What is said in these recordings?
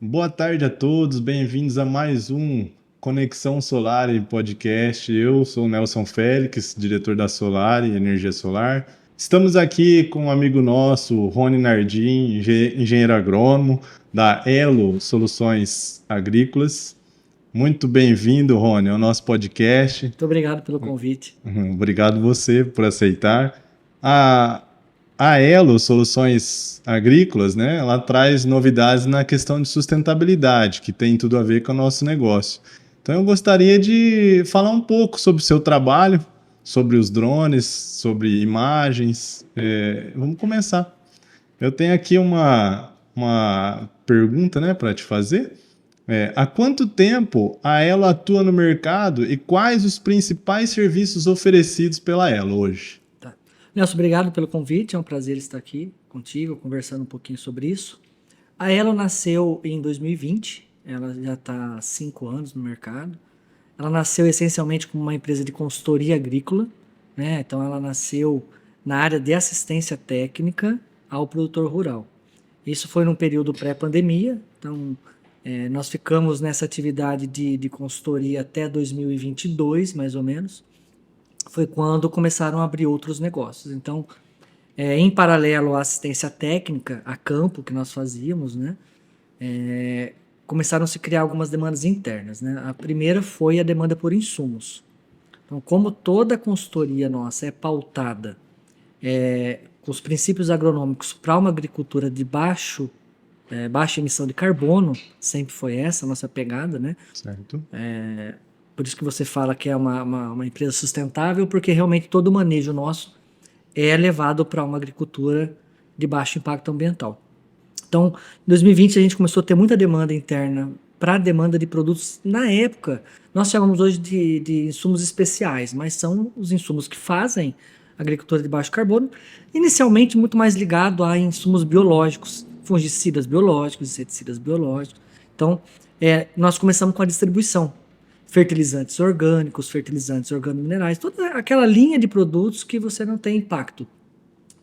Boa tarde a todos, bem-vindos a mais um Conexão Solar e Podcast. Eu sou o Nelson Félix, diretor da Solar e Energia Solar. Estamos aqui com um amigo nosso, Rony Nardim, engenheiro agrônomo da Elo Soluções Agrícolas. Muito bem-vindo, Rony, ao nosso podcast. Muito obrigado pelo convite. Obrigado você por aceitar. A, a Elo Soluções Agrícolas, né, ela traz novidades na questão de sustentabilidade, que tem tudo a ver com o nosso negócio. Então eu gostaria de falar um pouco sobre o seu trabalho, sobre os drones, sobre imagens. Vamos começar. Eu tenho aqui uma pergunta, né, para te fazer. Há quanto tempo a Elo atua no mercado e quais os principais serviços oferecidos pela Elo hoje? Tá. Nelson, obrigado pelo convite. É um prazer estar aqui contigo, conversando um pouquinho sobre isso. A Elo nasceu em 2020, ela já está há 5 anos no mercado. Ela nasceu essencialmente como uma empresa de consultoria agrícola, né? Então ela nasceu na área de assistência técnica ao produtor rural. Isso foi num período pré-pandemia, então nós ficamos nessa atividade de consultoria até 2022, mais ou menos. Foi quando começaram a abrir outros negócios. Então, em paralelo à assistência técnica, a campo que nós fazíamos, né, começaram a se criar algumas demandas internas, né? A primeira foi a demanda por insumos. Então, como toda a consultoria nossa é pautada com os princípios agronômicos para uma agricultura de baixa emissão de carbono, sempre foi essa a nossa pegada, né? Certo. Por isso que você fala que é uma empresa sustentável, porque realmente todo o manejo nosso é levado para uma agricultura de baixo impacto ambiental. Então, em 2020 a gente começou a ter muita demanda interna para a demanda de produtos. Na época, nós chamamos hoje de insumos especiais, mas são os insumos que fazem agricultura de baixo carbono, inicialmente muito mais ligado a insumos biológicos, fungicidas biológicos, inseticidas biológicos. Então, nós começamos com a distribuição. Fertilizantes orgânicos, fertilizantes organominerais, toda aquela linha de produtos que você não tem impacto,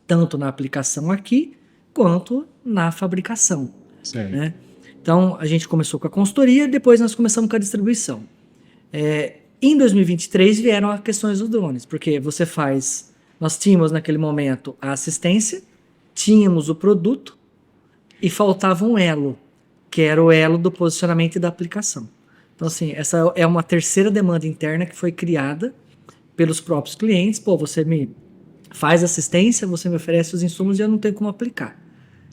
tanto na aplicação aqui, quanto na fabricação, Certo. né? Então, a gente começou com a consultoria, depois nós começamos com a distribuição. Em 2023 vieram as questões dos drones, porque nós tínhamos naquele momento a assistência, tínhamos o produto e faltava um elo, que era o elo do posicionamento e da aplicação. Então, assim, essa é uma terceira demanda interna que foi criada pelos próprios clientes. Pô, você me faz assistência, você me oferece os insumos e eu não tenho como aplicar.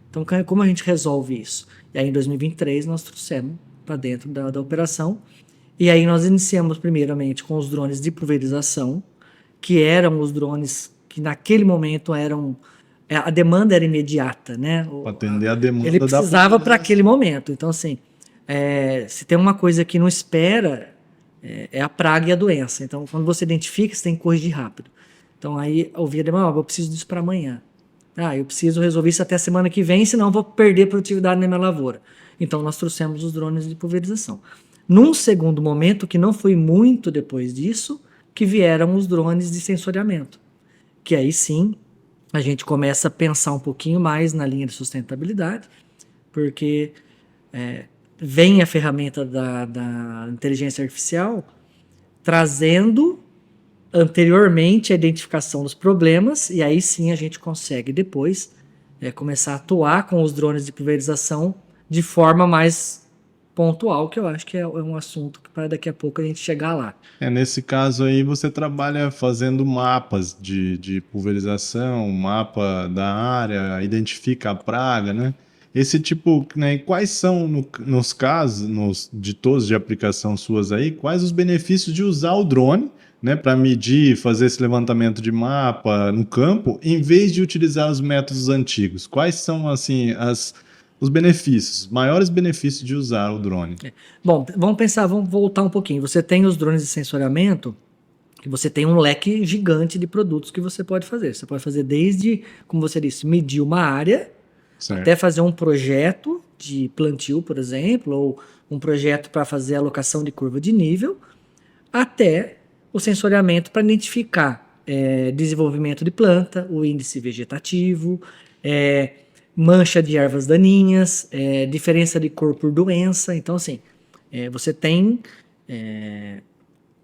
Então, como a gente resolve isso? E aí, em 2023, nós trouxemos para dentro da operação. E aí, nós iniciamos primeiramente com os drones de pulverização, que eram os drones que naquele momento eram... A demanda era imediata, né? Para atender a demanda Ele da precisava para população. aquele momento. Então, assim, se tem uma coisa que não espera, é a praga e a doença. Então, quando você identifica, você tem que corrigir rápido. Então, aí eu via a demanda, eu preciso disso para amanhã. Eu preciso resolver isso até a semana que vem, senão eu vou perder produtividade na minha lavoura. Então, nós trouxemos os drones de pulverização. Num segundo momento, que não foi muito depois disso, que vieram os drones de sensoriamento. Que aí sim, a gente começa a pensar um pouquinho mais na linha de sustentabilidade, porque vem a ferramenta da inteligência artificial trazendo anteriormente a identificação dos problemas, e aí sim a gente consegue depois começar a atuar com os drones de pulverização de forma mais pontual, que eu acho que é um assunto que para daqui a pouco a gente chegar lá. Nesse caso aí você trabalha fazendo mapas de pulverização, mapa da área, identifica a praga, né? Esse tipo, né? Quais são, nos casos, de todos de aplicação suas aí, quais os benefícios de usar o drone, né, para medir, fazer esse levantamento de mapa no campo, em vez de utilizar os métodos antigos? Quais são, assim, os benefícios, maiores benefícios de usar o drone? Bom, vamos voltar um pouquinho. Você tem os drones de sensoriamento, que você tem um leque gigante de produtos que você pode fazer. Você pode fazer desde, como você disse, medir uma área, Certo. até fazer um projeto de plantio, por exemplo, ou um projeto para fazer alocação de curva de nível, até o sensoriamento para identificar desenvolvimento de planta, o índice vegetativo, mancha de ervas daninhas, diferença de cor por doença. Então, assim, você tem...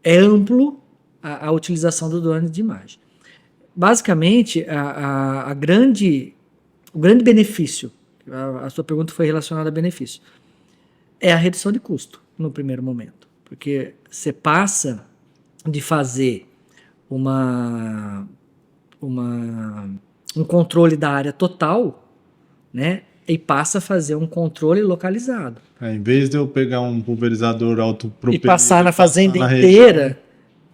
É amplo a utilização do drone de imagem. Basicamente, o grande benefício, a sua pergunta foi relacionada a benefício, é a redução de custo no primeiro momento. Porque você passa de fazer um controle da área total, né, e passa a fazer um controle localizado. Em vez de eu pegar um pulverizador autopropelido E passar na fazenda inteira,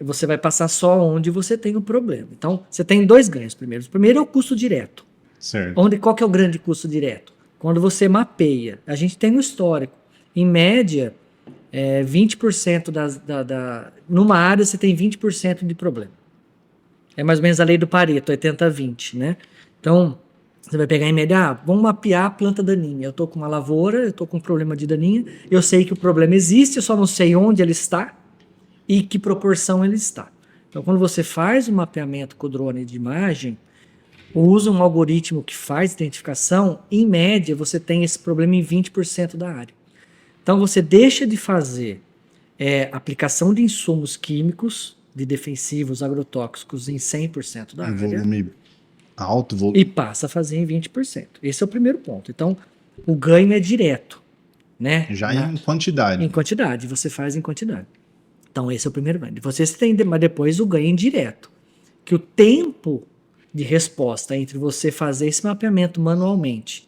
você vai passar só onde você tem o problema. Então, você tem dois ganhos primeiro. O primeiro é o custo direto. Certo. Qual que é o grande custo direto? Quando você mapeia. A gente tem um histórico. Em média, 20% numa área você tem 20% de problema. É mais ou menos a lei do Pareto, 80-20, né? Então, você vai pegar em média, vamos mapear a planta daninha. Eu estou com uma lavoura, eu estou com um problema de daninha, eu sei que o problema existe, eu só não sei onde ele está e que proporção ele está. Então, quando você faz o mapeamento com o drone de imagem, usa um algoritmo que faz identificação, em média, você tem esse problema em 20% da área. Então, você deixa de fazer aplicação de insumos químicos, de defensivos agrotóxicos em 100% da área. Volume alto, volume. E passa a fazer em 20%. Esse é o primeiro ponto. Então, o ganho é direto, né? Já em quantidade. Em quantidade, você faz em quantidade. Então, esse é o primeiro ganho. Você tem, mas depois o ganho é indireto. Que o tempo de resposta entre você fazer esse mapeamento manualmente,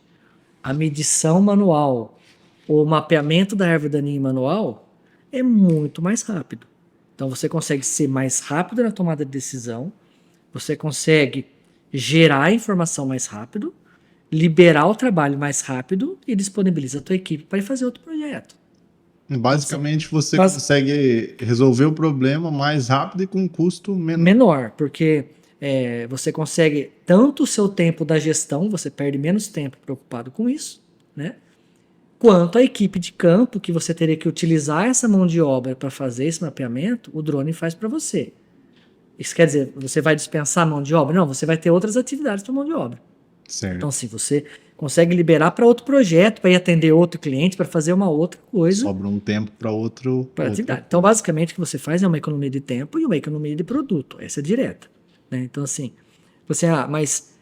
a medição manual, o mapeamento da erva daninha manual, é muito mais rápido. Então, você consegue ser mais rápido na tomada de decisão, você consegue gerar a informação mais rápido, liberar o trabalho mais rápido e disponibiliza a tua equipe para ir fazer outro projeto. Basicamente, você consegue resolver o problema mais rápido e com um custo menor. Menor, porque você consegue tanto o seu tempo da gestão, você perde menos tempo preocupado com isso, né? Quanto a equipe de campo, que você teria que utilizar essa mão de obra para fazer esse mapeamento, o drone faz para você. Isso quer dizer, você vai dispensar a mão de obra? Não, você vai ter outras atividades para mão de obra. Certo. Então, assim, você consegue liberar para outro projeto, para ir atender outro cliente, para fazer uma outra coisa. Sobra um tempo para outro. Atividade. Então, basicamente, o que você faz é uma economia de tempo e uma economia de produto. Essa é direta. Né? Então, assim, mas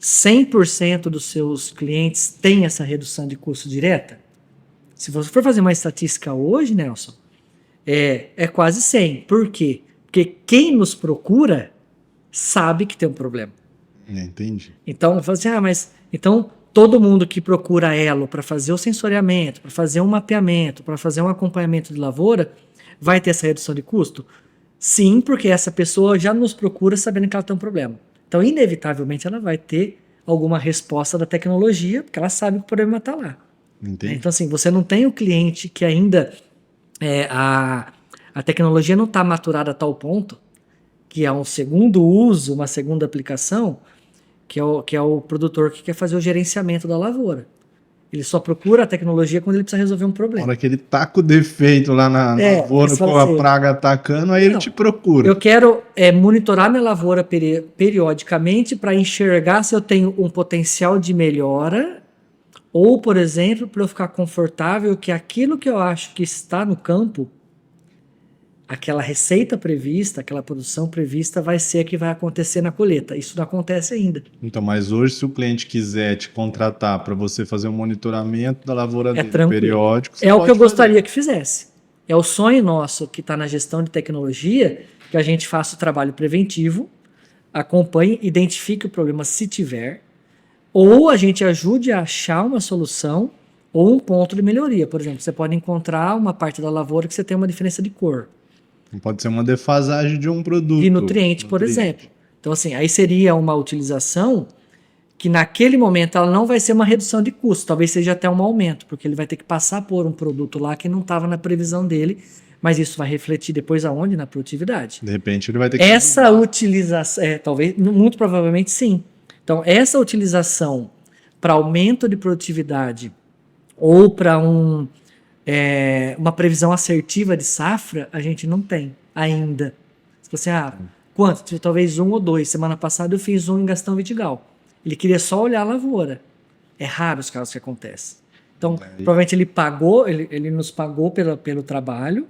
100% dos seus clientes têm essa redução de custo direta? Se você for fazer uma estatística hoje, Nelson, é quase 100. Por quê? Porque quem nos procura sabe que tem um problema. Entendi. Então, eu falo assim, mas então todo mundo que procura a Elo para fazer o sensoriamento, para fazer um mapeamento, para fazer um acompanhamento de lavoura, vai ter essa redução de custo? Sim, porque essa pessoa já nos procura sabendo que ela tem um problema. Então, inevitavelmente, ela vai ter alguma resposta da tecnologia, porque ela sabe que o problema está lá. Entendi. Então, assim, você não tem o cliente que ainda a tecnologia não está maturada a tal ponto que é um segundo uso, uma segunda aplicação, que é o produtor que quer fazer o gerenciamento da lavoura. Ele só procura a tecnologia quando ele precisa resolver um problema. Na hora que ele tá com defeito lá na lavoura, com a praga atacando, aí ele te procura. Eu quero monitorar minha lavoura periodicamente para enxergar se eu tenho um potencial de melhora ou, por exemplo, para eu ficar confortável que aquilo que eu acho que está no campo, aquela receita prevista, aquela produção prevista vai ser a que vai acontecer na colheita. Isso não acontece ainda. Então, mas hoje, se o cliente quiser te contratar para você fazer um monitoramento da lavoura dele periódico, é o que eu gostaria que fizesse. É o sonho nosso que está na gestão de tecnologia, que a gente faça o trabalho preventivo, acompanhe, identifique o problema se tiver, ou a gente ajude a achar uma solução ou um ponto de melhoria. Por exemplo, você pode encontrar uma parte da lavoura que você tem uma diferença de cor. Pode ser uma defasagem de um produto. De nutriente, por exemplo. Então, assim, aí seria uma utilização que naquele momento ela não vai ser uma redução de custo, talvez seja até um aumento, porque ele vai ter que passar por um produto lá que não estava na previsão dele, mas isso vai refletir depois aonde? Na produtividade. De repente ele vai ter que... Essa utilização, talvez, muito provavelmente sim. Então, essa utilização para aumento de produtividade ou para uma previsão assertiva de safra, a gente não tem ainda. Se você, quanto? Talvez 1 ou 2. Semana passada eu fiz um em Gastão Vidigal. Ele queria só olhar a lavoura. É raro os casos que acontecem. Então, provavelmente ele nos pagou pelo trabalho,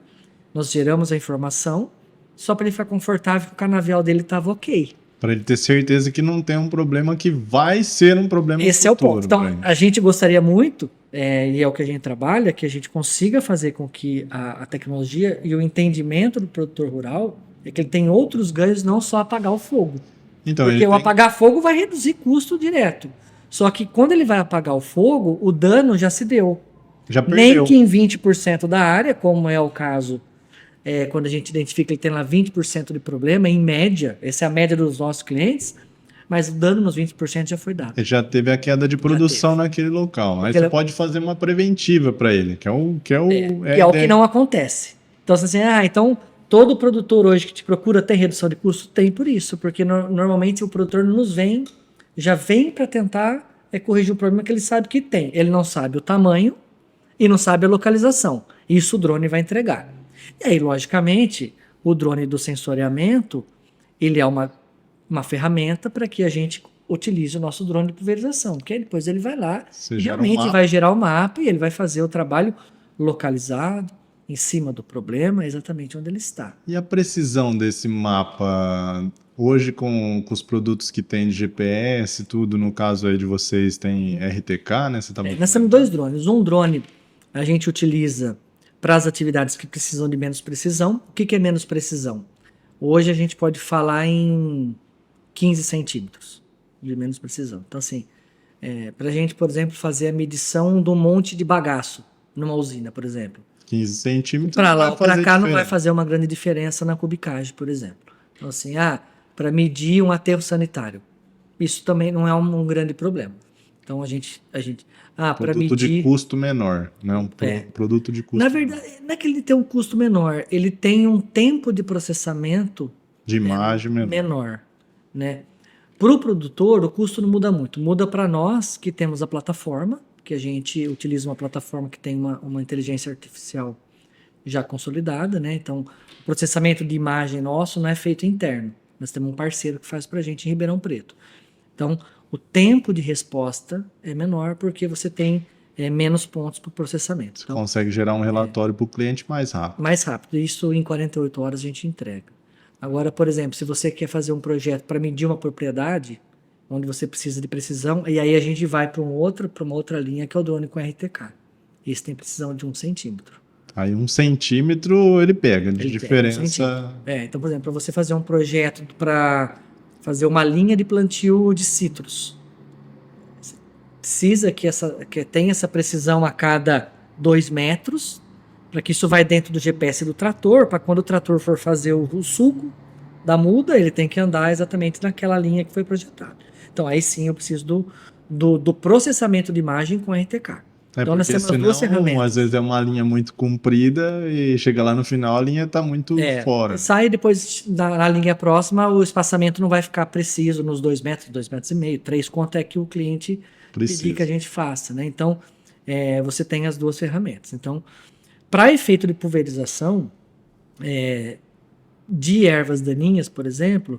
nós geramos a informação, só para ele ficar confortável que o canavial dele estava ok. Para ele ter certeza que não tem um problema que vai ser um problema Esse no é o ponto. futuro. Então, a gente gostaria muito, e é o que a gente trabalha, que a gente consiga fazer com que a tecnologia e o entendimento do produtor rural é que ele tem outros ganhos, não só apagar o fogo. Então, Porque o apagar fogo vai reduzir custo direto. Só que quando ele vai apagar o fogo, o dano já se deu. já Nem perdeu. que em 20% da área, como é o caso, quando a gente identifica que ele tem lá 20% de problema, em média, essa é a média dos nossos clientes, mas o dano nos 20% já foi dado. Ele já teve a queda de produção naquele local. Aí você pode fazer uma preventiva para ele, que é o que não acontece. Então, assim, então todo produtor hoje que te procura tem redução de custo? Tem por isso, porque normalmente o produtor já vem para tentar corrigir o problema que ele sabe que tem. Ele não sabe o tamanho e não sabe a localização. Isso o drone vai entregar. E aí, logicamente, o drone do sensoriamento, ele é uma ferramenta para que a gente utilize o nosso drone de pulverização, porque depois ele vai lá e realmente vai gerar o mapa e ele vai fazer o trabalho localizado, em cima do problema, exatamente onde ele está. E a precisão desse mapa, hoje com os produtos que tem de GPS, tudo, no caso aí de vocês tem RTK, né? Nós temos 2 drones. Um drone a gente utiliza para as atividades que precisam de menos precisão. O que é menos precisão? Hoje a gente pode falar em 15 centímetros de menos precisão. Então, assim, para a gente, por exemplo, fazer a medição do monte de bagaço numa usina, por exemplo. 15 centímetros. Para lá ou para cá não vai fazer uma grande diferença na cubicagem, por exemplo. Então, assim, para medir um aterro sanitário. Isso também não é um grande problema. Então, a gente para medir... Produto de custo menor, né? Um produto de custo Na verdade, não é que ele tem um custo menor, ele tem um tempo de processamento de imagem menor, né? Para o produtor, o custo não muda muito. Muda para nós, que temos a plataforma, que a gente utiliza uma plataforma que tem uma inteligência artificial já consolidada, né? Então, o processamento de imagem nosso não é feito interno. Nós temos um parceiro que faz para a gente em Ribeirão Preto. Então, o tempo de resposta é menor porque você tem menos pontos para o processamento. Então, consegue gerar um relatório para o cliente mais rápido. Mais rápido. Isso em 48 horas a gente entrega. Agora, por exemplo, se você quer fazer um projeto para medir uma propriedade, onde você precisa de precisão, e aí a gente vai para uma outra linha, que é o drone com RTK. Esse tem precisão de 1 centímetro. Aí 1 centímetro ele pega de diferença. Então, por exemplo, para você fazer um projeto para fazer uma linha de plantio de citros, você precisa que tenha essa precisão a cada 2 metros, para que isso vai dentro do GPS do trator, para quando o trator for fazer o suco da muda, ele tem que andar exatamente naquela linha que foi projetada. Então, aí sim eu preciso do processamento de imagem com RTK. Então, nós temos as 2 ferramentas. Às vezes é uma linha muito comprida e chega lá no final a linha está muito fora. Sai depois na linha próxima, o espaçamento não vai ficar preciso nos 2 metros, 2,5 metros, 3, quanto é que o cliente pedir que a gente faça, né? Então, você tem as 2 ferramentas. Então, para efeito de pulverização de ervas daninhas, por exemplo,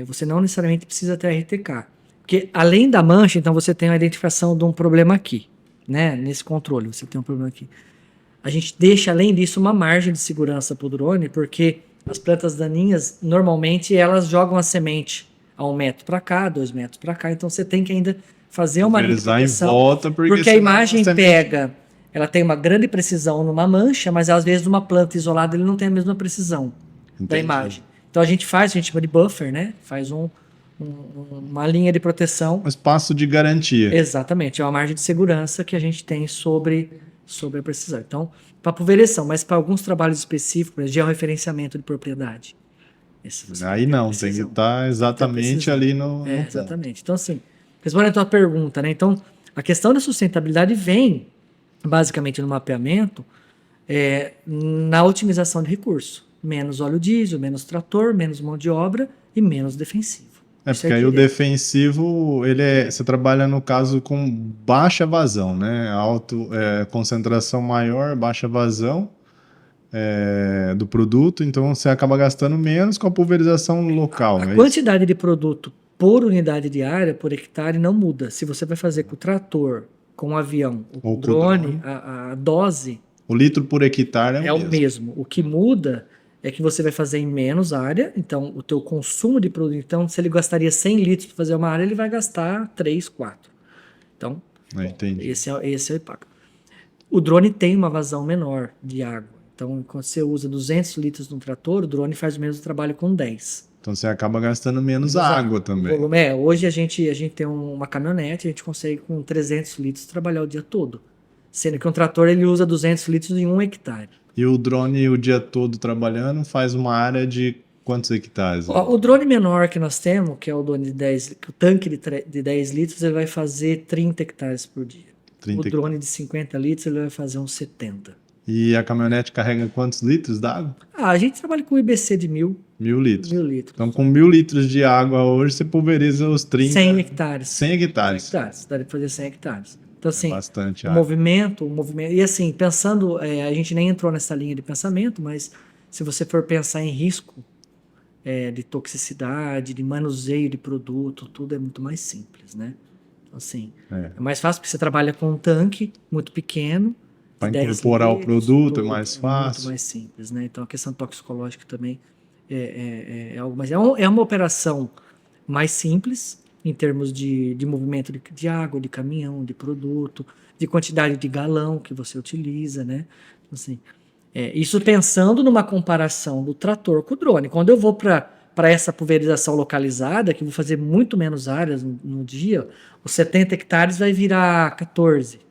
você não necessariamente precisa ter RTK. Porque além da mancha, então você tem a identificação de um problema aqui, né? Nesse controle, você tem um problema aqui. A gente deixa, além disso, uma margem de segurança para o drone, porque as plantas daninhas, normalmente, elas jogam a semente a 1 metro para cá, 2 metros para cá, então você tem que ainda fazer uma identificação. Em volta porque a imagem ela tem uma grande precisão numa mancha, mas às vezes numa planta isolada ele não tem a mesma precisão da imagem. Então a gente chama de buffer, né? Faz uma linha de proteção. Um espaço de garantia. Exatamente, é uma margem de segurança que a gente tem sobre a precisão. Então, para pulverização, mas para alguns trabalhos específicos, georreferenciamento de propriedade. Aí não, tem que estar exatamente ali no exatamente. Então, assim, respondendo a tua pergunta, né? Então, a questão da sustentabilidade vem basicamente no mapeamento, na otimização de recurso. Menos óleo diesel, menos trator, menos mão de obra e menos defensivo. Porque aí o defensivo, você trabalha no caso com baixa vazão, né? Concentração maior, baixa vazão do produto, então você acaba gastando menos com a pulverização local. A quantidade de produto por unidade de área, por hectare, não muda. Se você vai fazer com o trator, com o avião ou com Ou o com o drone, drone. a dose O litro por hectare é é o o mesmo. mesmo. O que muda é que você vai fazer em menos área, então o teu consumo de produto, então se ele gastaria 100 litros para fazer uma área, ele vai gastar 3, 4. Então, Entendi. esse é o impacto. O drone tem uma vazão menor de água. Então, quando você usa 200 litros no trator, o drone faz o mesmo trabalho com 10. Então você acaba gastando menos água O também. volume hoje a gente tem uma caminhonete, a gente consegue com 300 litros trabalhar o dia todo. Sendo que um trator ele usa 200 litros em 1 hectare. E o drone o dia todo trabalhando faz uma área de quantos hectares? O drone menor que nós temos, que é o drone de 10, que o tanque de 10 litros, ele vai fazer 30 hectares por dia. 30 O drone de 50 litros, ele vai fazer uns 70. E a caminhonete carrega quantos litros d'água? A gente trabalha com IBC de 1.000 litros. 1.000 litros. Então, com 1.000 litros de água hoje, você pulveriza os 30... 100 hectares. 100 hectares. 100 hectares. Daria para fazer 100 hectares. Então, assim, bastante o água. movimento... E assim, pensando... a gente nem entrou nessa linha de pensamento, mas se você for pensar em risco de toxicidade, de manuseio de produto, tudo é muito mais simples, né? Então, assim, é mais fácil porque você trabalha com um tanque muito pequeno, para incorporar o produto é mais fácil. Muito mais simples, né? Então a questão toxicológica também é algo mais. É uma operação mais simples em termos de movimento de água, de caminhão, de produto, de quantidade de galão que você utiliza, né? Assim, isso pensando numa comparação do trator com o drone. Quando eu vou para essa pulverização localizada, que eu vou fazer muito menos áreas no dia, os 70 hectares vai virar 14.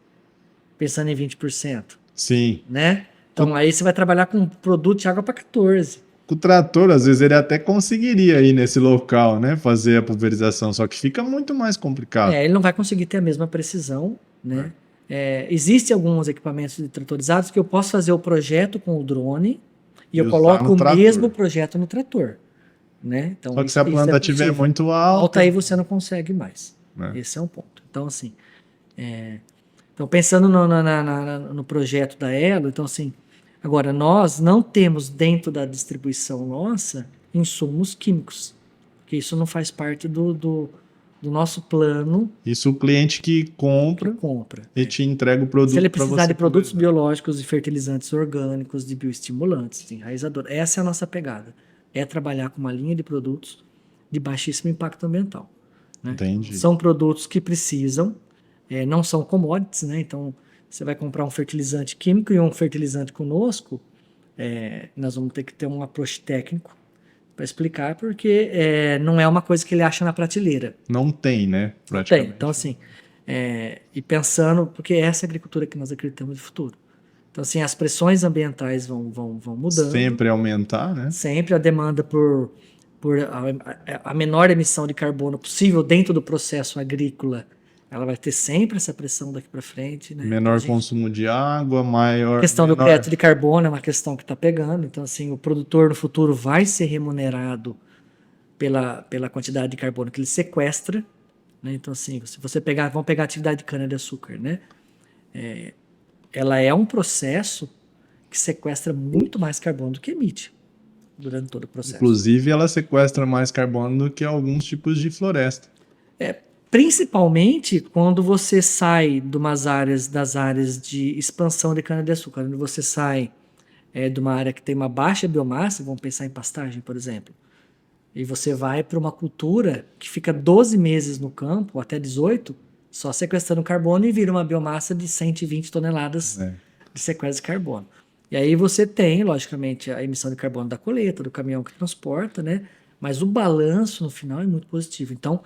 Pensando em 20%. Sim. Né? Então aí você vai trabalhar com produto de água para 14. O trator, às vezes, ele até conseguiria ir nesse local, né? Fazer a pulverização, só que fica muito mais complicado. Ele não vai conseguir ter a mesma precisão, né? Existem alguns equipamentos tratorizados que eu posso fazer o projeto com o drone e eu coloco o mesmo projeto no trator. Né? Então, só que se a planta estiver muito alta... aí você não consegue mais. Esse é um ponto. Então, assim... Então, pensando no projeto da Elo, então assim, agora nós não temos dentro da distribuição nossa insumos químicos, porque isso não faz parte do nosso plano. Isso o cliente que compra e te entrega o produto. Se ele precisar de produtos biológicos, de fertilizantes orgânicos, de bioestimulantes, de enraizador, essa é a nossa pegada. É trabalhar com uma linha de produtos de baixíssimo impacto ambiental. Né? Entendi. São produtos que precisam, não são commodities, né? Então, você vai comprar um fertilizante químico e um fertilizante conosco, nós vamos ter que ter um approach técnico para explicar, porque não é uma coisa que ele acha na prateleira. Não tem, né? Praticamente. Tem. Então, assim, e pensando, porque essa é a agricultura que nós acreditamos de futuro. Então, assim, as pressões ambientais vão mudando. Sempre aumentar, né? Sempre a demanda por a menor emissão de carbono possível dentro do processo agrícola. Ela vai ter sempre essa pressão daqui para frente. Né? Menor consumo de água, maior... A questão do crédito de carbono é uma questão que está pegando. Então, assim, o produtor no futuro vai ser remunerado pela quantidade de carbono que ele sequestra. Né? Então, assim, se você vamos pegar a atividade de cana-de-açúcar, né? Ela é um processo que sequestra muito mais carbono do que emite durante todo o processo. Inclusive, ela sequestra mais carbono do que alguns tipos de floresta. Principalmente quando você sai das áreas de expansão de cana-de-açúcar, quando você sai de uma área que tem uma baixa biomassa, vamos pensar em pastagem, por exemplo, e você vai para uma cultura que fica 12 meses no campo, até 18, só sequestrando carbono e vira uma biomassa de 120 toneladas de sequestro de carbono. E aí você tem, logicamente, a emissão de carbono da colheita, do caminhão que transporta, né? Mas o balanço no final é muito positivo. Então,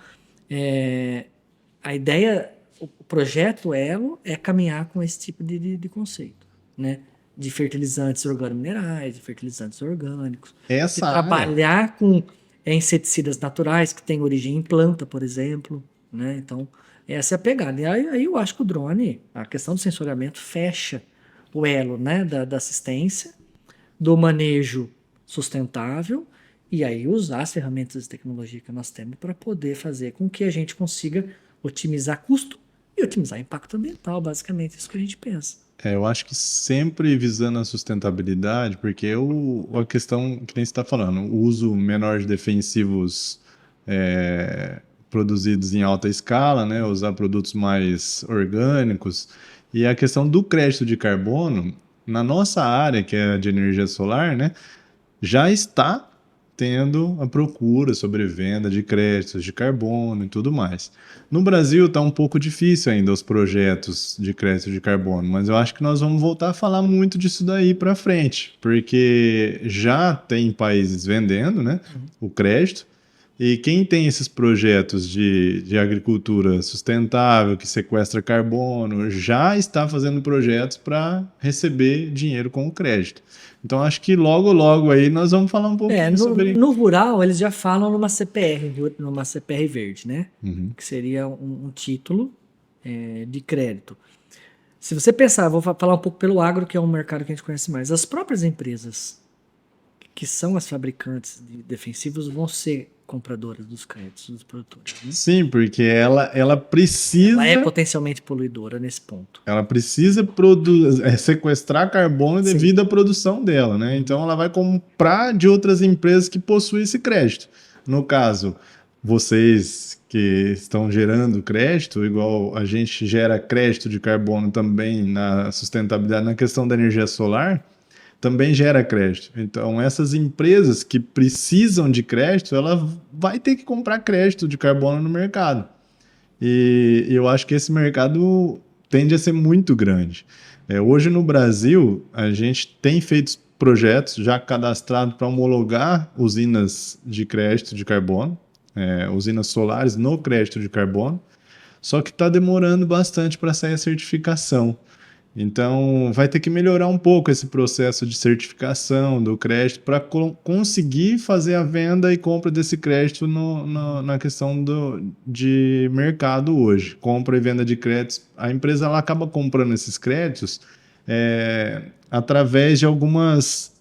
a ideia, o projeto Elo é caminhar com esse tipo de conceito, né? De fertilizantes organominerais, de fertilizantes orgânicos. De trabalhar com inseticidas naturais que têm origem em planta, por exemplo, né? Então, essa é a pegada. E aí eu acho que o drone, a questão do sensoriamento fecha o elo, né? Da assistência, do manejo sustentável, e aí usar as ferramentas de tecnologia que nós temos para poder fazer com que a gente consiga otimizar custo e otimizar impacto ambiental, basicamente, isso que a gente pensa. Eu acho que sempre visando a sustentabilidade, porque a questão que nem você está falando, o uso menor de defensivos produzidos em alta escala, né? Usar produtos mais orgânicos. E a questão do crédito de carbono, na nossa área, que é a de energia solar, né? Já está tendo a procura sobre venda de créditos de carbono e tudo mais. No Brasil está um pouco difícil ainda os projetos de crédito de carbono, mas eu acho que nós vamos voltar a falar muito disso daí para frente, porque já tem países vendendo, né, o crédito, e quem tem esses projetos de agricultura sustentável, que sequestra carbono, já está fazendo projetos para receber dinheiro com o crédito. Então, acho que logo, logo aí nós vamos falar um pouquinho No, sobre... no rural, eles já falam numa CPR verde, né? Uhum. Que seria um título de crédito. Se você pensar, vou falar um pouco pelo agro, que é um mercado que a gente conhece mais. As próprias empresas, que são as fabricantes de defensivos, vão ser compradoras dos créditos dos produtores, né? Sim, porque ela precisa... Ela é potencialmente poluidora nesse ponto. Ela precisa sequestrar carbono devido à produção dela, né? Então ela vai comprar de outras empresas que possuem esse crédito. No caso, vocês que estão gerando crédito, igual a gente gera crédito de carbono também na sustentabilidade, na questão da energia solar, também gera crédito. Então, essas empresas que precisam de crédito, ela vai ter que comprar crédito de carbono no mercado. E eu acho que esse mercado tende a ser muito grande. Hoje no Brasil, a gente tem feito projetos já cadastrados para homologar usinas de crédito de carbono, usinas solares no crédito de carbono, só que está demorando bastante para sair a certificação. Então, vai ter que melhorar um pouco esse processo de certificação do crédito para conseguir fazer a venda e compra desse crédito na questão de mercado hoje. Compra e venda de créditos. A empresa ela acaba comprando esses créditos através de algumas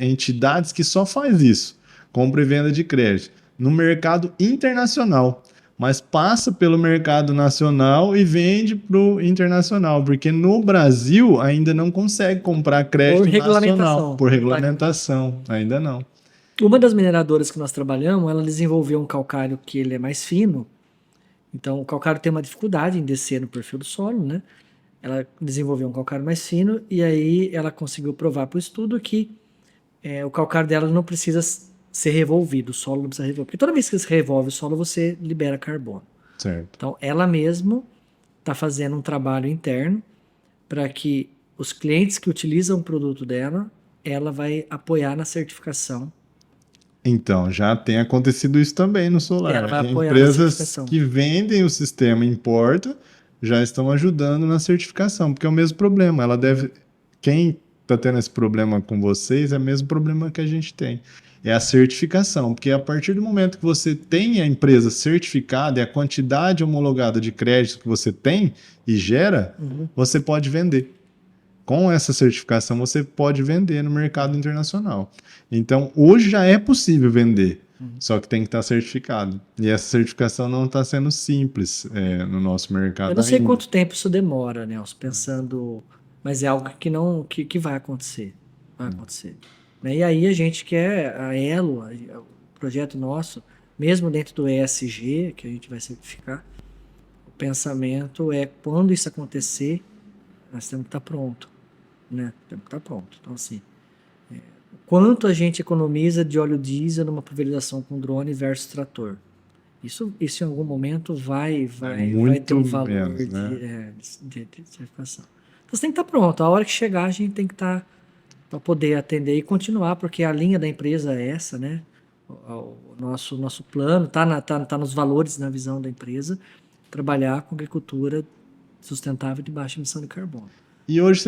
entidades que só faz isso. Compra e venda de crédito. No mercado internacional. Mas passa pelo mercado nacional e vende para o internacional, porque no Brasil ainda não consegue comprar crédito nacional, por regulamentação, ainda não. Uma das mineradoras que nós trabalhamos, ela desenvolveu um calcário que ele é mais fino, então o calcário tem uma dificuldade em descer no perfil do solo, né? Ela desenvolveu um calcário mais fino e aí ela conseguiu provar para o estudo que o calcário dela não precisa ser revolvido, o solo não precisa revolver. Porque toda vez que você revolve o solo, você libera carbono. Certo. Então, ela mesma está fazendo um trabalho interno para que os clientes que utilizam o produto dela, ela vai apoiar na certificação. Então, já tem acontecido isso também no solar. Ela vai apoiar Empresas na certificação. que vendem o sistema e importam já estão ajudando na certificação, porque é o mesmo problema. Quem está tendo esse problema com vocês é o mesmo problema que a gente tem. É a certificação, porque a partir do momento que você tem a empresa certificada e a quantidade homologada de crédito que você tem e gera, você pode vender. Com essa certificação, você pode vender no mercado internacional. Então, hoje já é possível vender, só que tem que estar certificado. E essa certificação não está sendo simples no nosso mercado. Eu não sei quanto tempo isso demora, Nelson, pensando... Mas é algo que vai acontecer. Vai acontecer. E aí a gente quer, a Elo, o projeto nosso, mesmo dentro do ESG, que a gente vai certificar, o pensamento é, quando isso acontecer, nós temos que estar pronto. Né? Temos que estar pronto. Então, assim, quanto a gente economiza de óleo diesel numa pulverização com drone versus trator? Isso em algum momento vai ter um valor menos, de certificação. Então, você tem que estar pronto. A hora que chegar, a gente tem que estar para poder atender e continuar, porque a linha da empresa é essa, né? O nosso plano tá nos valores, na visão da empresa, trabalhar com agricultura sustentável de baixa emissão de carbono. E hoje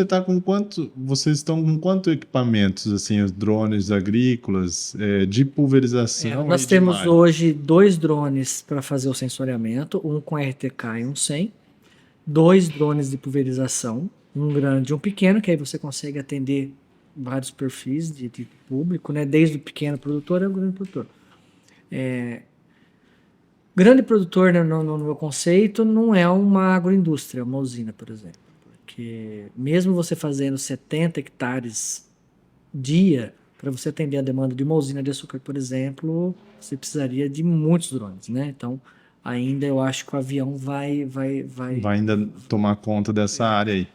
vocês estão com quantos equipamentos, assim, os drones agrícolas, de pulverização? Nós temos hoje 2 drones para fazer o sensoriamento, um com RTK e um sem, 2 drones de pulverização, um grande e um pequeno, que aí você consegue atender vários perfis de público, né? Desde o pequeno produtor ao grande produtor. Grande produtor, né, no meu conceito, não é uma agroindústria, é uma usina, por exemplo. Porque mesmo você fazendo 70 hectares dia, para você atender a demanda de uma usina de açúcar, por exemplo, você precisaria de muitos drones, né? Então, ainda eu acho que o avião vai Vai ainda tomar conta dessa área aí.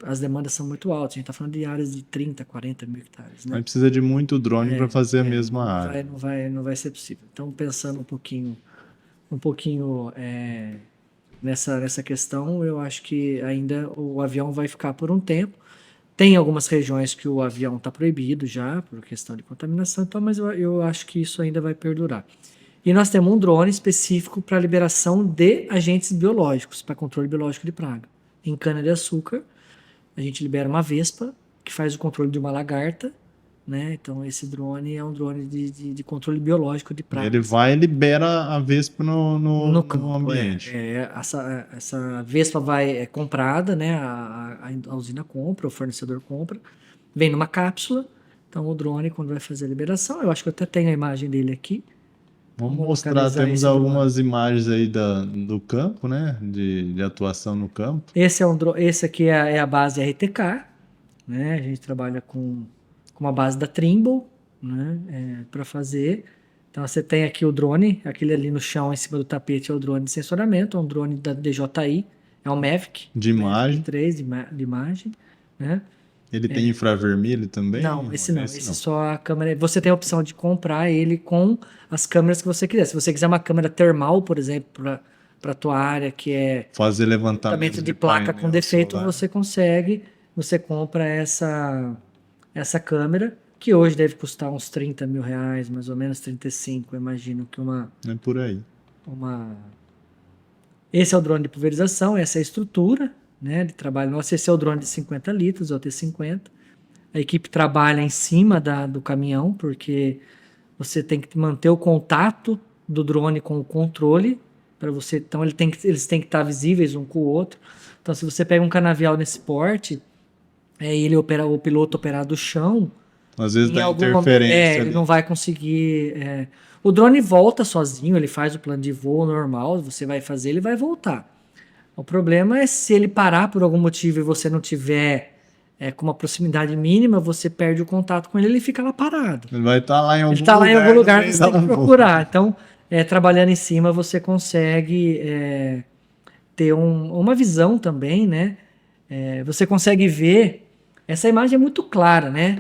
as demandas são muito altas. A gente está falando de áreas de 30, 40 mil hectares, né? Aí precisa de muito drone para fazer a mesma área. Não vai ser possível. Então, pensando um pouquinho nessa questão, eu acho que ainda o avião vai ficar por um tempo. Tem algumas regiões que o avião está proibido já, por questão de contaminação, então, mas eu acho que isso ainda vai perdurar. E nós temos um drone específico para liberação de agentes biológicos, para controle biológico de praga. Em cana-de-açúcar, a gente libera uma vespa, que faz o controle de uma lagarta, né? Então, esse drone é um drone de controle biológico de pragas. Ele vai e libera a vespa no campo, ambiente. Essa vespa é comprada, né? A usina compra, o fornecedor compra, vem numa cápsula. Então, o drone, quando vai fazer a liberação, eu acho que eu até tenho a imagem dele aqui. Vamos mostrar, temos algumas imagens aí do campo, né? De atuação no campo. Esse aqui é a base RTK, né? A gente trabalha com uma base da Trimble, né? Para fazer. Então você tem aqui o drone, aquele ali no chão em cima do tapete é o drone de sensoramento, é um drone da DJI, é um Mavic. De imagem. Mavic 3 de imagem, né? Ele tem infravermelho também? Não, esse não. Esse só a câmera. Você tem a opção de comprar ele com as câmeras que você quiser. Se você quiser uma câmera termal, por exemplo, para a tua área, que é fazer levantamento de placa com defeito, solar. Você consegue. Você compra essa câmera, que hoje deve custar uns 30 mil reais, mais ou menos 35, eu imagino que uma... É por aí. Esse é o drone de pulverização, essa é a estrutura, né, de trabalho nosso. Esse é o drone de 50 litros, é o T50. A equipe trabalha em cima do caminhão, porque você tem que manter o contato do drone com o controle, para você. Então eles têm que estar visíveis um com o outro. Então, se você pega um canavial nesse porte, o piloto operar do chão, às vezes dá interferência. Ele não vai conseguir. O drone volta sozinho, ele faz o plano de voo normal, você vai fazer, ele vai voltar. O problema é se ele parar por algum motivo e você não tiver com uma proximidade mínima, você perde o contato com ele, ele fica lá parado. Ele vai estar lá em algum lugar. Ele está lá em algum lugar que você tem que procurar. Então, trabalhando em cima, você consegue ter uma visão também, né? Você consegue ver. Essa imagem é muito clara, né?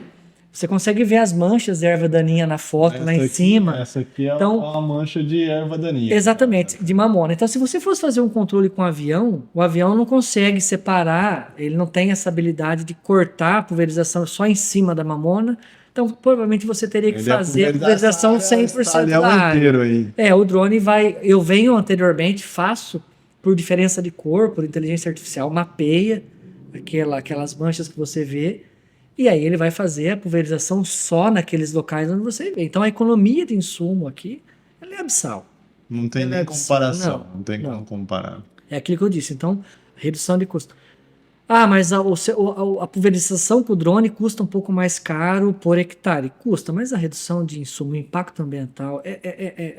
Você consegue ver as manchas de erva daninha na foto lá em cima. Essa aqui é uma mancha de erva daninha. Exatamente, de mamona. Então, se você fosse fazer um controle com o avião não consegue separar, ele não tem essa habilidade de cortar a pulverização só em cima da mamona. Então, provavelmente você teria que fazer a pulverização 100% da área. Aí. O drone eu venho anteriormente, faço por diferença de cor, por inteligência artificial, mapeia aquelas manchas que você vê, e aí ele vai fazer a pulverização só naqueles locais onde você vê. Então a economia de insumo aqui, ela é abissal. Não tem nem comparação, não tem como comparar. É aquilo que eu disse, então, redução de custo. Mas a pulverização com o drone custa um pouco mais caro por hectare. Custa, mas a redução de insumo, o impacto ambiental,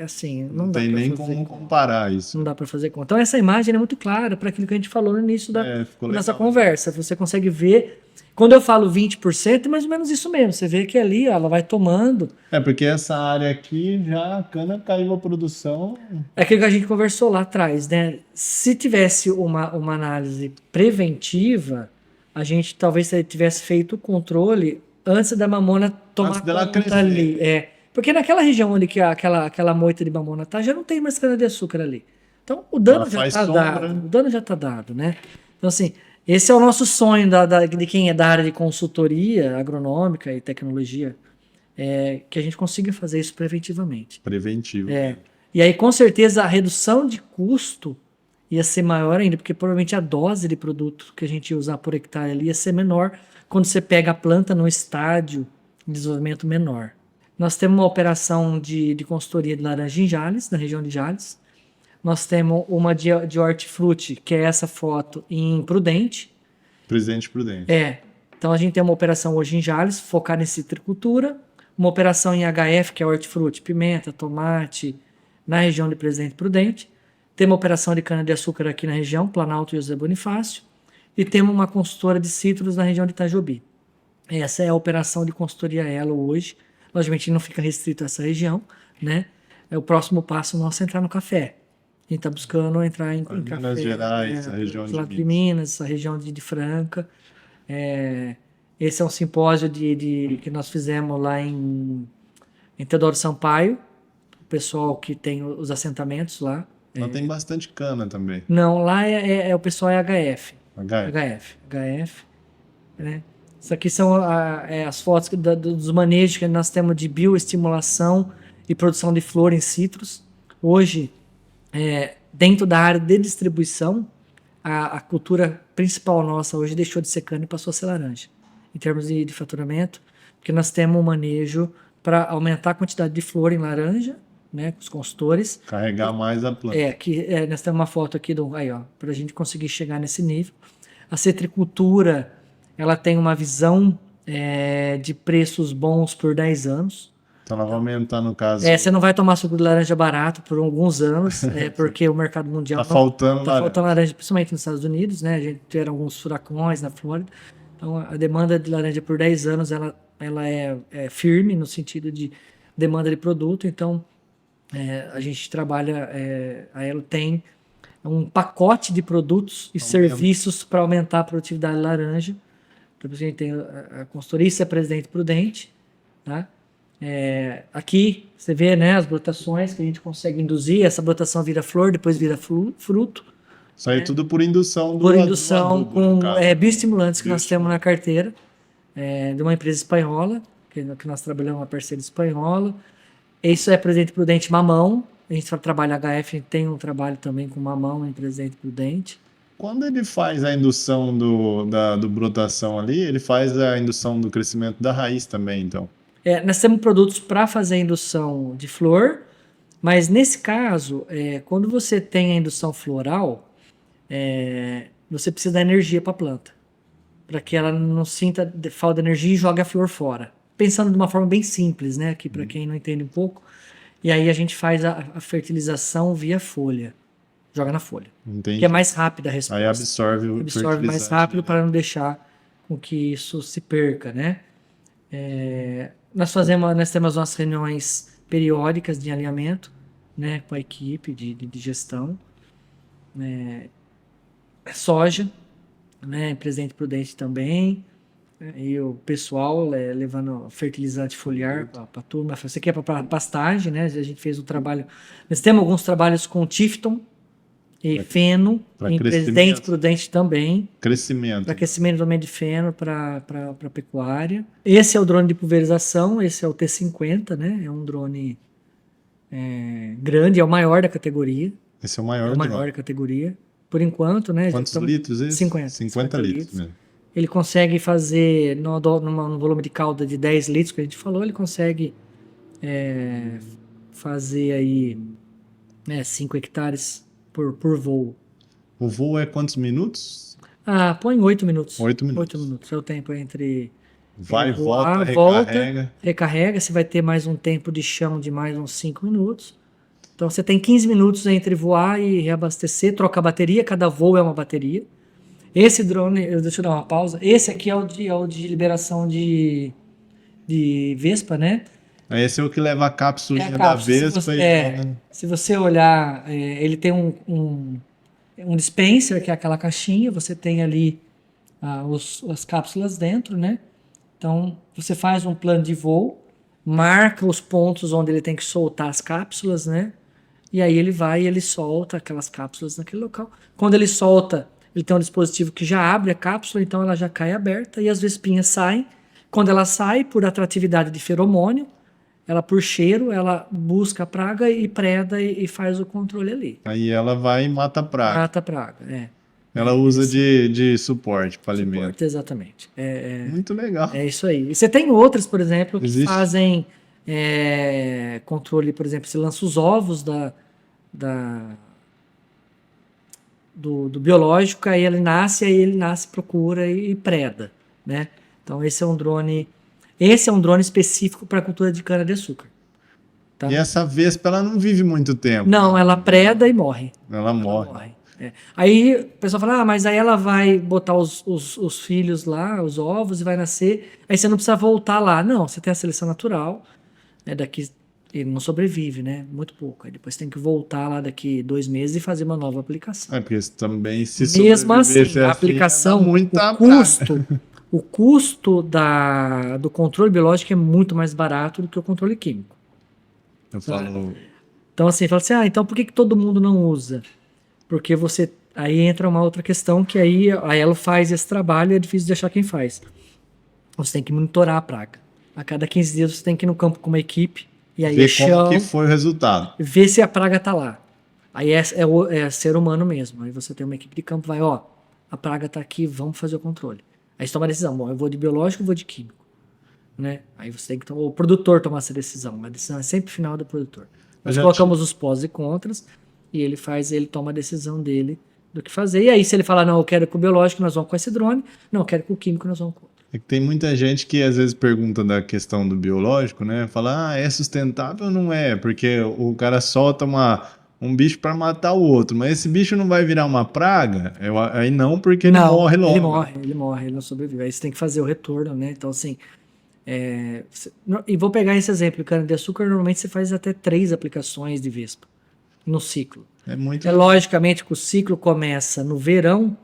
assim, não dá tem nem como comparar isso. Não dá para fazer conta. Então essa imagem é muito clara para aquilo que a gente falou no início da nossa conversa. Você consegue ver, quando eu falo 20%, é mais ou menos isso mesmo. Você vê que ali ela vai tomando. Porque essa área aqui já a cana caiu a produção. É aquilo que a gente conversou lá atrás, né? Se tivesse uma análise preventiva, a gente talvez tivesse feito o controle antes da mamona tomar conta ali. Porque naquela região onde que aquela moita de mamona tá, já não tem mais cana-de-açúcar ali. Então o dano já está dado. O dano já está dado, né? Então, assim, esse é o nosso sonho de quem é da área de consultoria agronômica e tecnologia, que a gente consiga fazer isso preventivamente. Preventivo. E aí, com certeza, a redução de custo ia ser maior ainda, porque provavelmente a dose de produto que a gente ia usar por hectare ali ia ser menor quando você pega a planta num estádio de desenvolvimento menor. Nós temos uma operação de consultoria de laranja em Jales, na região de Jales. Nós temos uma de hortifruti, que é essa foto, em Prudente. Presidente Prudente. Então a gente tem uma operação hoje em Jales, focada em citricultura. Uma operação em HF, que é hortifruti, pimenta, tomate, na região de Presidente Prudente. Temos uma operação de cana-de-açúcar aqui na região, Planalto e José Bonifácio. E temos uma consultora de citros na região de Itajobi. Essa é a operação de consultoria Elo hoje. Logicamente não fica restrito a essa região, né? O próximo passo nosso é entrar no café. A gente está buscando entrar em Minas café, Gerais, a região de lá de Minas. Minas, a região de Franca. Esse é um simpósio que nós fizemos lá em Teodoro Sampaio, o pessoal que tem os assentamentos lá. Lá tem bastante cana também. Não, lá o pessoal é HF. HF. HF, né? Isso aqui são as fotos dos manejos que nós temos de bioestimulação e produção de flor em citros. Hoje, dentro da área de distribuição, a cultura principal nossa hoje deixou de ser cana e passou a ser laranja, em termos de faturamento, porque nós temos um manejo para aumentar a quantidade de flor em laranja, né, com os consultores. Carregar mais a planta. Nós temos uma foto aqui para a gente conseguir chegar nesse nível. A citricultura, ela tem uma visão de preços bons por 10 anos. Então ela vai aumentar, no caso. Você não vai tomar suco de laranja barato por alguns anos, porque o mercado mundial tá faltando laranja, principalmente nos Estados Unidos, né? A gente tiveram alguns furacões na Flórida. Então a demanda de laranja por 10 anos ela é firme no sentido de demanda de produto. Então a gente trabalha, ela tem um pacote de produtos e serviços para aumentar a produtividade de laranja. Então, a gente tem a consultoria, isso é Presidente Prudente, tá? Aqui você vê, né, as brotações que a gente consegue induzir. Essa brotação vira flor, depois vira fruto. Isso aí tudo por indução. Por indução com bioestimulantes que nós temos na carteira, de uma empresa espanhola, que nós trabalhamos, uma parceira espanhola. Isso é Presidente Prudente Mamão. A gente trabalha HF, tem um trabalho também com mamão em Presidente Prudente. Quando ele faz a indução do brotação ali, ele faz a indução do crescimento da raiz também, então. Nós temos produtos para fazer a indução de flor, mas nesse caso, quando você tem a indução floral, você precisa dar energia para a planta, para que ela não sinta falta de energia e jogue a flor fora. Pensando de uma forma bem simples, né, aqui para quem não entende um pouco. E aí a gente faz a fertilização via folha, joga na folha. Entendi. Que é mais rápida a resposta. Aí absorve mais rápido para não deixar com que isso se perca, né? Nós temos nossas reuniões periódicas de alinhamento, né, com a equipe de gestão. Soja, né, Presidente Prudente também, e o pessoal levando fertilizante foliar para a turma. Isso aqui é para pastagem, né? A gente fez um trabalho. Nós temos alguns trabalhos com Tifton e feno, em Presidente Prudente também. Crescimento. Para crescimento também de feno para pecuária. Esse é o drone de pulverização, esse é o T50, né? É um drone grande, é o maior da categoria. Esse é o maior da categoria. Por enquanto, né? Quantos litros esse? 50 litros mesmo. Ele consegue fazer, no volume de calda de 10 litros que a gente falou, ele consegue fazer aí 5 hectares por voo. O voo é quantos minutos? Põe 8 minutos. 8 minutos. 8 minutos. É o tempo entre... Vai, volta, recarrega. Você vai ter mais um tempo de chão de mais uns 5 minutos. Então você tem 15 minutos entre voar e reabastecer, troca a bateria, cada voo é uma bateria. Esse drone, deixa eu dar uma pausa. Esse aqui é o de liberação de Vespa, né? Esse é o que leva a cápsula da Vespa. Se você olhar, ele tem um dispenser, que é aquela caixinha. Você tem ali as cápsulas dentro, né? Então, você faz um plano de voo, marca os pontos onde ele tem que soltar as cápsulas, né? E aí ele vai e ele solta aquelas cápsulas naquele local. Quando ele solta, ele tem um dispositivo que já abre a cápsula, então ela já cai aberta e as vespinhas saem. Quando ela sai, por atratividade de feromônio, ela por cheiro, ela busca a praga e preda e faz o controle ali. Aí ela vai e mata a praga. Mata a praga, Ela usa de suporte para alimento. Exatamente. Muito legal. É isso aí. E você tem outras, por exemplo, que fazem controle, por exemplo, você lança os ovos do biológico, aí ele nasce, procura e preda, né? Então esse é um drone específico para a cultura de cana-de-açúcar. Tá? E essa vespa, ela não vive muito tempo. Não, ela preda e morre. Ela morre. Aí o pessoal fala, mas aí ela vai botar os filhos lá, os ovos, e vai nascer, aí você não precisa voltar lá. Não, você tem a seleção natural, né, daqui ele não sobrevive, né? Muito pouco. Aí depois tem que voltar lá daqui 2 meses e fazer uma nova aplicação. Porque também se Mesmo assim, sobrevivesse a assim, ia dar aplicação, muita praga. o custo do controle biológico é muito mais barato do que o controle químico. Eu falo, Então, assim, fala assim, então por que todo mundo não usa? Porque aí entra uma outra questão que aí a Elo faz esse trabalho e é difícil de achar quem faz. Você tem que monitorar a praga. A cada 15 dias você tem que ir no campo com uma equipe e aí ver como que foi o resultado. ver se a praga tá lá. Aí é ser humano mesmo. Aí você tem uma equipe de campo, vai, a praga tá aqui, vamos fazer o controle. Aí você toma a decisão, bom, eu vou de biológico ou vou de químico? Né? Aí você tem que o produtor tomar essa decisão. A decisão é sempre final do produtor. Nós colocamos os pós e contras e ele toma a decisão dele do que fazer. E aí se ele falar, não, eu quero com o biológico, nós vamos com esse drone. Não, eu quero com o químico, nós vamos com outro. É que tem muita gente que às vezes pergunta da questão do biológico, né? Fala, é sustentável ou não é? Porque o cara solta um bicho para matar o outro, mas esse bicho não vai virar uma praga? Aí não, porque ele morre logo. Ele morre, ele não sobrevive. Aí você tem que fazer o retorno, né? Então, assim, e vou pegar esse exemplo, cana-de-açúcar, normalmente você faz até 3 aplicações de Vespa no ciclo. Logicamente que o ciclo começa no verão,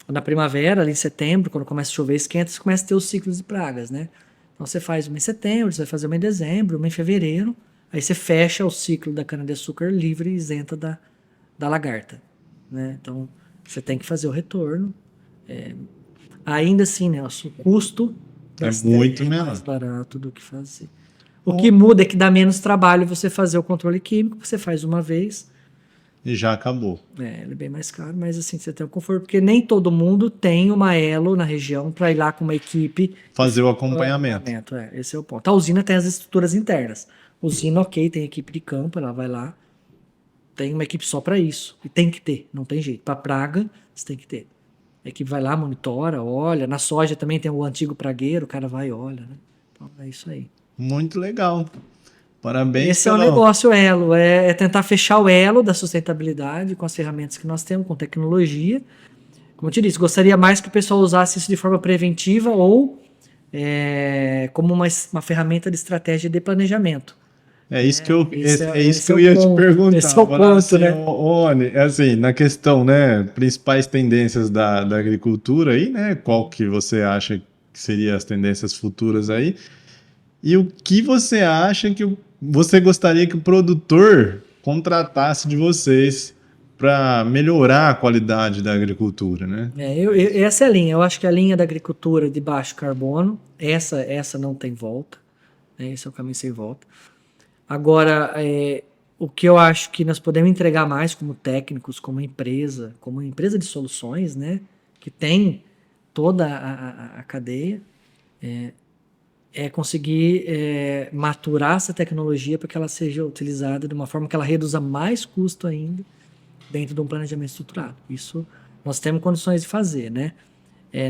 na primavera, ali em setembro, quando começa a chover, esquenta, você começa a ter os ciclos de pragas, né? Então você faz uma em setembro, você vai fazer uma em dezembro, uma em fevereiro, aí você fecha o ciclo da cana-de-açúcar livre e isenta da lagarta, né? Então você tem que fazer o retorno. Ainda assim, né? O custo é muito menor. Mais barato do que fazer. O que muda é que dá menos trabalho você fazer o controle químico, você faz uma vez. E já acabou. Ele é bem mais caro, mas assim, você tem o conforto, porque nem todo mundo tem uma Elo na região para ir lá com uma equipe. Fazer o acompanhamento. Esse é o ponto. A usina tem as estruturas internas. Usina, ok, tem equipe de campo, ela vai lá. Tem uma equipe só para isso. E tem que ter, não tem jeito. Para praga, você tem que ter. A equipe vai lá, monitora, olha. Na soja também tem o antigo pragueiro, o cara vai e olha, né? Então é isso aí. Muito legal. Parabéns. Esse é o negócio Elo, é tentar fechar o elo da sustentabilidade com as ferramentas que nós temos, com tecnologia. Como eu te disse, gostaria mais que o pessoal usasse isso de forma preventiva ou como uma ferramenta de estratégia de planejamento. É isso que eu ia te perguntar. Esse é o ponto, assim, né? Assim, na questão, né, principais tendências da agricultura aí, né, qual que você acha que seriam as tendências futuras aí? E o que você acha que você gostaria que o produtor contratasse de vocês para melhorar a qualidade da agricultura, né? Essa é a linha. Eu acho que a linha da agricultura de baixo carbono, essa não tem volta. Né? Esse é o caminho sem volta. Agora, o que eu acho que nós podemos entregar mais como técnicos, como empresa de soluções, né? Que tem toda a cadeia, conseguir maturar essa tecnologia para que ela seja utilizada de uma forma que ela reduza mais custo ainda dentro de um planejamento estruturado. Isso nós temos condições de fazer, né?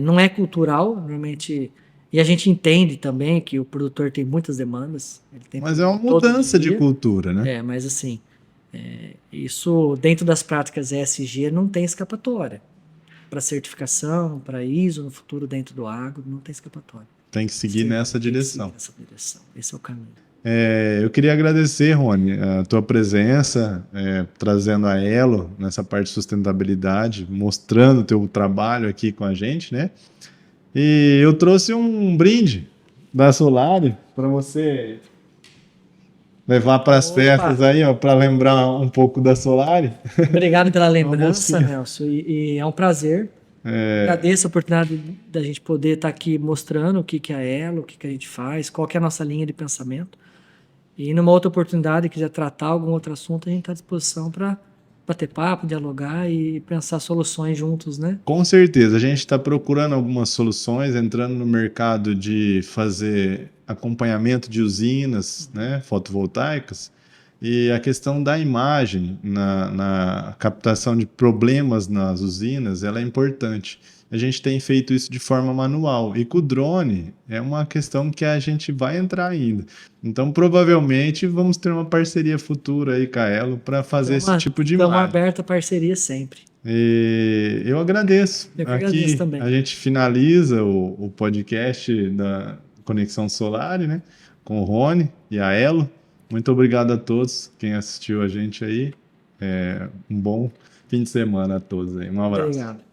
Não é cultural, normalmente, e a gente entende também que o produtor tem muitas demandas. Mas é uma mudança de cultura, né? Mas assim, isso dentro das práticas ESG não tem escapatória. Para certificação, para ISO no futuro dentro do agro, não tem escapatória. Tem que seguir nessa direção. Esse é o caminho. Eu queria agradecer, Rony, a tua presença, trazendo a Elo nessa parte de sustentabilidade, mostrando o teu trabalho aqui com a gente, né? E eu trouxe um brinde da Solari para você levar para as festas aí, ó, para lembrar um pouco da Solari. Obrigado pela lembrança, Nelson, e é um prazer. Agradeço a oportunidade da gente poder estar aqui mostrando o que é a Elo, o que a gente faz, qual que é a nossa linha de pensamento. E numa outra oportunidade, quiser tratar algum outro assunto, a gente está à disposição para bater papo, dialogar e pensar soluções juntos, né? Com certeza. A gente está procurando algumas soluções, entrando no mercado de fazer acompanhamento de usinas, né, fotovoltaicas, e a questão da imagem na captação de problemas nas usinas, ela é importante. A gente tem feito isso de forma manual. E com o drone, é uma questão que a gente vai entrar ainda. Então, provavelmente, vamos ter uma parceria futura aí com a Elo para fazer esse tipo de imagem. Estamos abertos a parceria sempre. E eu agradeço. Eu que agradeço também. A gente finaliza o podcast da Conexão Solari, né? Com o Rony e a Elo. Muito obrigado a todos quem assistiu a gente aí. Um bom fim de semana a todos aí. Um abraço. Obrigado.